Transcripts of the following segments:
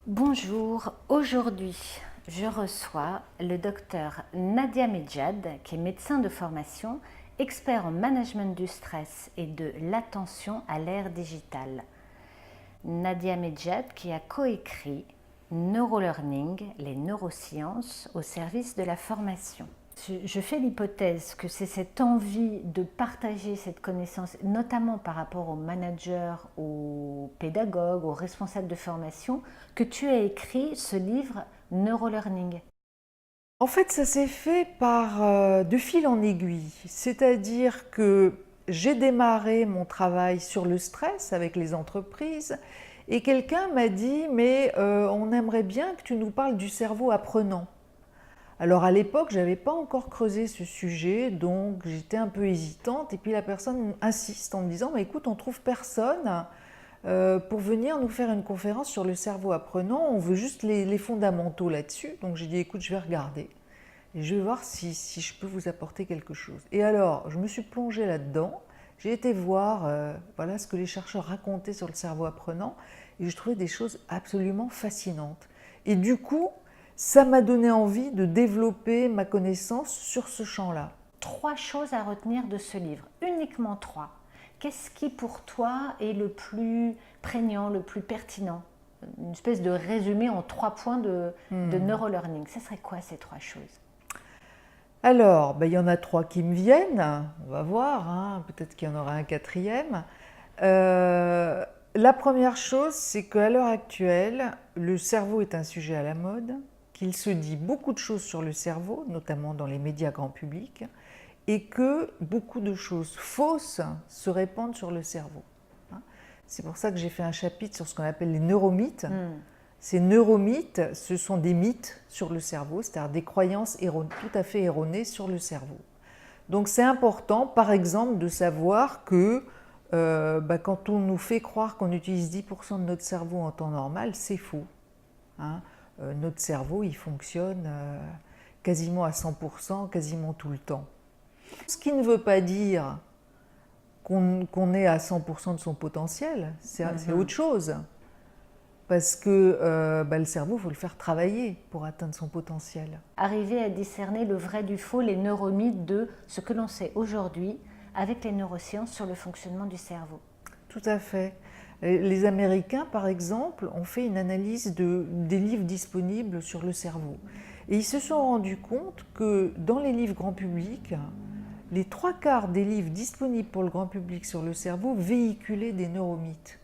Bonjour, aujourd'hui je reçois le docteur Nadia Medjad qui est médecin de formation, expert en management du stress et de l'attention à l'ère digitale. Nadia Medjad qui a coécrit Neurolearning, les neurosciences au service de la formation. Je fais l'hypothèse que c'est cette envie de partager cette connaissance, notamment par rapport aux managers, aux pédagogues, aux responsables de formation, que tu as écrit ce livre Neurolearning. En fait, ça s'est fait de fil en aiguille. C'est-à-dire que j'ai démarré mon travail sur le stress avec les entreprises et quelqu'un m'a dit mais on aimerait bien que tu nous parles du cerveau apprenant. Alors à l'époque, je n'avais pas encore creusé ce sujet, donc j'étais un peu hésitante. Et puis la personne insiste en me disant mais écoute, on trouve personne pour venir nous faire une conférence sur le cerveau apprenant. On veut juste les fondamentaux là-dessus. Donc j'ai dit écoute, je vais regarder. Et je vais voir si je peux vous apporter quelque chose. Et alors, je me suis plongée là-dedans. J'ai été voir voilà, ce que les chercheurs racontaient sur le cerveau apprenant et je trouvais des choses absolument fascinantes. Et du coup, ça m'a donné envie de développer ma connaissance sur ce champ-là. 3 choses à retenir de ce livre, uniquement 3. Qu'est-ce qui pour toi est le plus prégnant, le plus pertinent? Une espèce de résumé en 3 points de neurolearning. Ce serait quoi ces 3 choses? Alors, ben, il y en a 3 qui me viennent, on va voir, hein, peut-être qu'il y en aura un quatrième. La première chose, c'est qu'à l'heure actuelle, le cerveau est un sujet à la mode, qu'il se dit beaucoup de choses sur le cerveau, notamment dans les médias grand public, et que beaucoup de choses fausses se répandent sur le cerveau. C'est pour ça que j'ai fait un chapitre sur ce qu'on appelle les neuromythes. Ces neuromythes, ce sont des mythes sur le cerveau, c'est-à-dire des croyances tout à fait erronées sur le cerveau. Donc c'est important, par exemple, de savoir que quand on nous fait croire qu'on utilise 10% de notre cerveau en temps normal, c'est faux. Hein. Notre cerveau, il fonctionne quasiment à 100%, quasiment tout le temps. Ce qui ne veut pas dire qu'on est à 100% de son potentiel, c'est autre chose. Parce que le cerveau, il faut le faire travailler pour atteindre son potentiel. Arriver à discerner le vrai du faux, les neuromythes de ce que l'on sait aujourd'hui avec les neurosciences sur le fonctionnement du cerveau. Tout à fait. Les Américains, par exemple, ont fait une analyse des livres disponibles sur le cerveau. Et ils se sont rendus compte que dans les livres grand public, les 3/4 des livres disponibles pour le grand public sur le cerveau véhiculaient des neuromythes.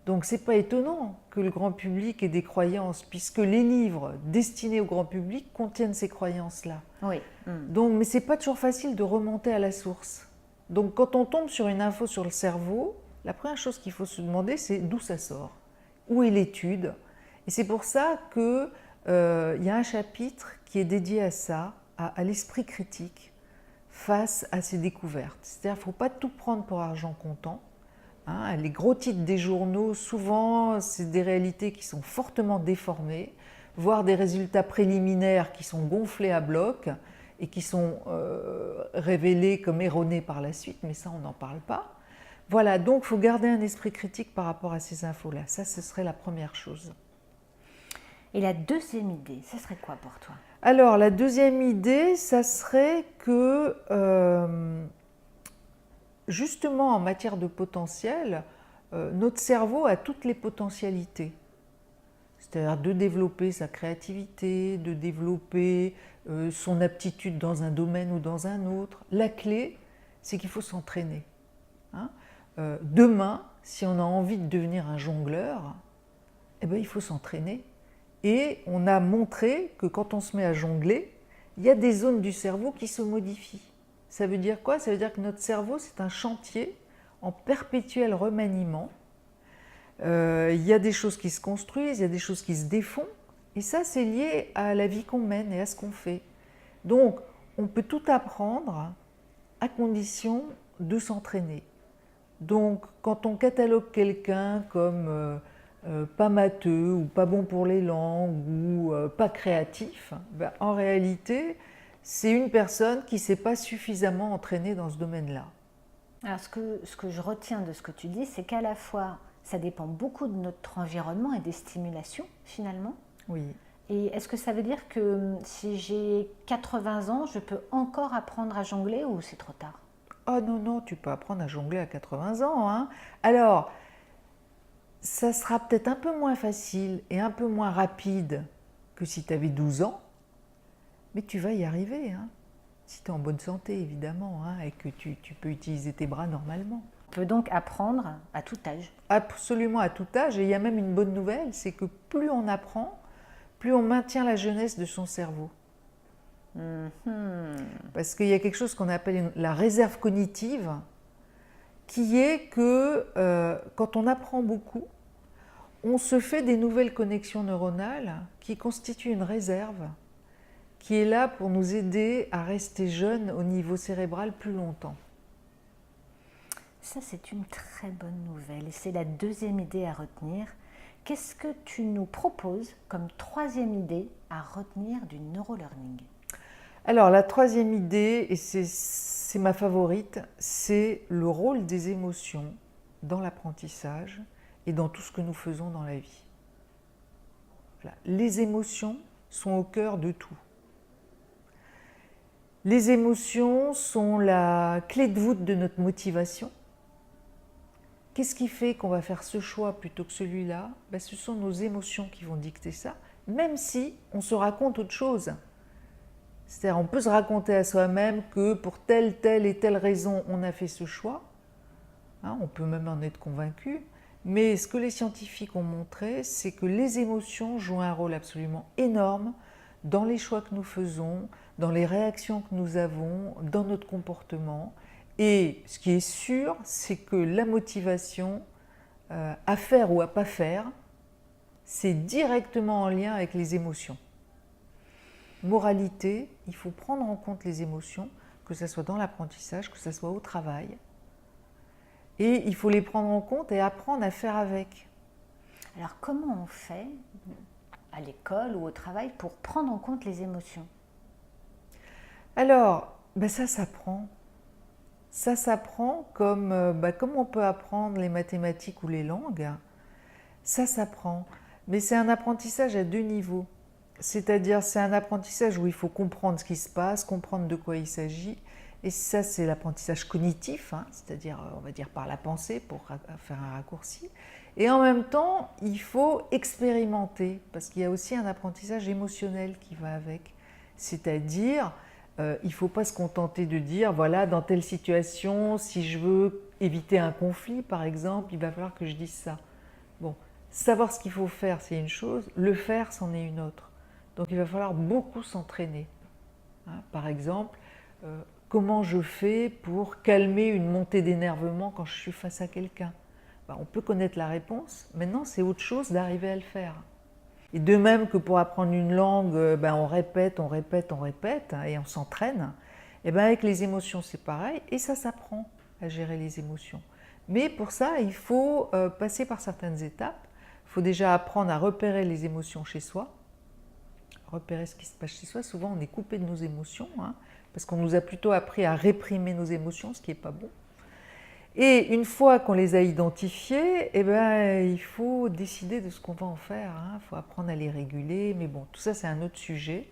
Donc c'est pas étonnant que le grand public ait des croyances, puisque les livres destinés au grand public contiennent ces croyances-là. Oui. Donc, mais c'est pas toujours facile de remonter à la source. Donc quand on tombe sur une info sur le cerveau, la première chose qu'il faut se demander, c'est d'où ça sort, où est l'étude. Et c'est pour ça qu'il y a un chapitre qui est dédié à ça, à l'esprit critique face à ces découvertes. C'est-à-dire qu'il ne faut pas tout prendre pour argent comptant. Hein, les gros titres des journaux, souvent, c'est des réalités qui sont fortement déformées, voire des résultats préliminaires qui sont gonflés à bloc et qui sont révélés comme erronés par la suite, mais ça, on n'en parle pas. Voilà, donc il faut garder un esprit critique par rapport à ces infos-là. Ça, ce serait la première chose. Et la deuxième idée, ce serait quoi pour toi? Alors, la deuxième idée, ça serait que justement en matière de potentiel, notre cerveau a toutes les potentialités. C'est-à-dire de développer sa créativité, de développer son aptitude dans un domaine ou dans un autre. La clé, c'est qu'il faut s'entraîner. Hein. Demain, si on a envie de devenir un jongleur, eh ben, il faut s'entraîner. Et on a montré que quand on se met à jongler, il y a des zones du cerveau qui se modifient. Ça veut dire quoi? Ça veut dire que notre cerveau, c'est un chantier en perpétuel remaniement. Il y a des choses qui se construisent, il y a des choses qui se défont, et ça, c'est lié à la vie qu'on mène et à ce qu'on fait. Donc, on peut tout apprendre à condition de s'entraîner. Donc, quand on catalogue quelqu'un comme pas matheux ou pas bon pour les langues ou pas créatif, ben, en réalité, c'est une personne qui ne s'est pas suffisamment entraînée dans ce domaine-là. Alors ce que je retiens de ce que tu dis, c'est qu'à la fois ça dépend beaucoup de notre environnement et des stimulations finalement. Oui. Et est-ce que ça veut dire que si j'ai 80 ans, je peux encore apprendre à jongler ou c'est trop tard? Oh non, non, tu peux apprendre à jongler à 80 ans, hein. Alors, ça sera peut-être un peu moins facile et un peu moins rapide que si tu avais 12 ans, mais tu vas y arriver, hein. Si tu es en bonne santé, évidemment, hein, et que tu peux utiliser tes bras normalement. On peut donc apprendre à tout âge. Absolument à tout âge, et il y a même une bonne nouvelle, c'est que plus on apprend, plus on maintient la jeunesse de son cerveau. Parce qu'il y a quelque chose qu'on appelle la réserve cognitive, qui est que quand on apprend beaucoup, on se fait des nouvelles connexions neuronales qui constituent une réserve qui est là pour nous aider à rester jeunes au niveau cérébral plus longtemps. Ça, c'est une très bonne nouvelle et c'est la deuxième idée à retenir. Qu'est-ce que tu nous proposes comme troisième idée à retenir du neurolearning? Alors la troisième idée, et c'est ma favorite, c'est le rôle des émotions dans l'apprentissage et dans tout ce que nous faisons dans la vie. Voilà. Les émotions sont au cœur de tout. Les émotions sont la clé de voûte de notre motivation. Qu'est-ce qui fait qu'on va faire ce choix plutôt que celui-là? Ce sont nos émotions qui vont dicter ça, même si on se raconte autre chose. C'est-à-dire on peut se raconter à soi-même que pour telle et telle raison on a fait ce choix. Hein, on peut même en être convaincu. Mais ce que les scientifiques ont montré, c'est que les émotions jouent un rôle absolument énorme dans les choix que nous faisons, dans les réactions que nous avons, dans notre comportement. Et ce qui est sûr, c'est que la motivation à faire ou à pas faire, c'est directement en lien avec les émotions. Moralité, il faut prendre en compte les émotions, que ce soit dans l'apprentissage, que ce soit au travail. Et il faut les prendre en compte et apprendre à faire avec. Alors comment on fait à l'école ou au travail pour prendre en compte les émotions? Alors, ça s'apprend. Ça s'apprend comme on peut apprendre les mathématiques ou les langues. Ça s'apprend. Mais c'est un apprentissage à deux niveaux. C'est-à-dire, c'est un apprentissage où il faut comprendre ce qui se passe, comprendre de quoi il s'agit. Et ça, c'est l'apprentissage cognitif, hein, c'est-à-dire, on va dire par la pensée, pour faire un raccourci. Et en même temps, il faut expérimenter, parce qu'il y a aussi un apprentissage émotionnel qui va avec. C'est-à-dire, il ne faut pas se contenter de dire, voilà, dans telle situation, si je veux éviter un conflit, par exemple, il va falloir que je dise ça. Bon, savoir ce qu'il faut faire, c'est une chose, le faire, c'en est une autre. Donc il va falloir beaucoup s'entraîner. Hein, par exemple, comment je fais pour calmer une montée d'énervement quand je suis face à quelqu'un? On peut connaître la réponse, maintenant c'est autre chose d'arriver à le faire. Et de même que pour apprendre une langue, on répète, hein, et on s'entraîne, et avec les émotions c'est pareil, et ça s'apprend à gérer les émotions. Mais pour ça, il faut passer par certaines étapes. Il faut déjà apprendre à repérer les émotions chez soi, repérer ce qui se passe chez soi. Souvent on est coupé de nos émotions, hein, parce qu'on nous a plutôt appris à réprimer nos émotions, ce qui n'est pas bon. Et une fois qu'on les a identifiées, il faut décider de ce qu'on va en faire. Il faut apprendre à les réguler, mais bon, tout ça c'est un autre sujet.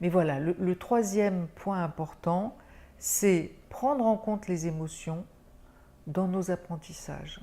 Mais voilà, le troisième point important, c'est prendre en compte les émotions dans nos apprentissages.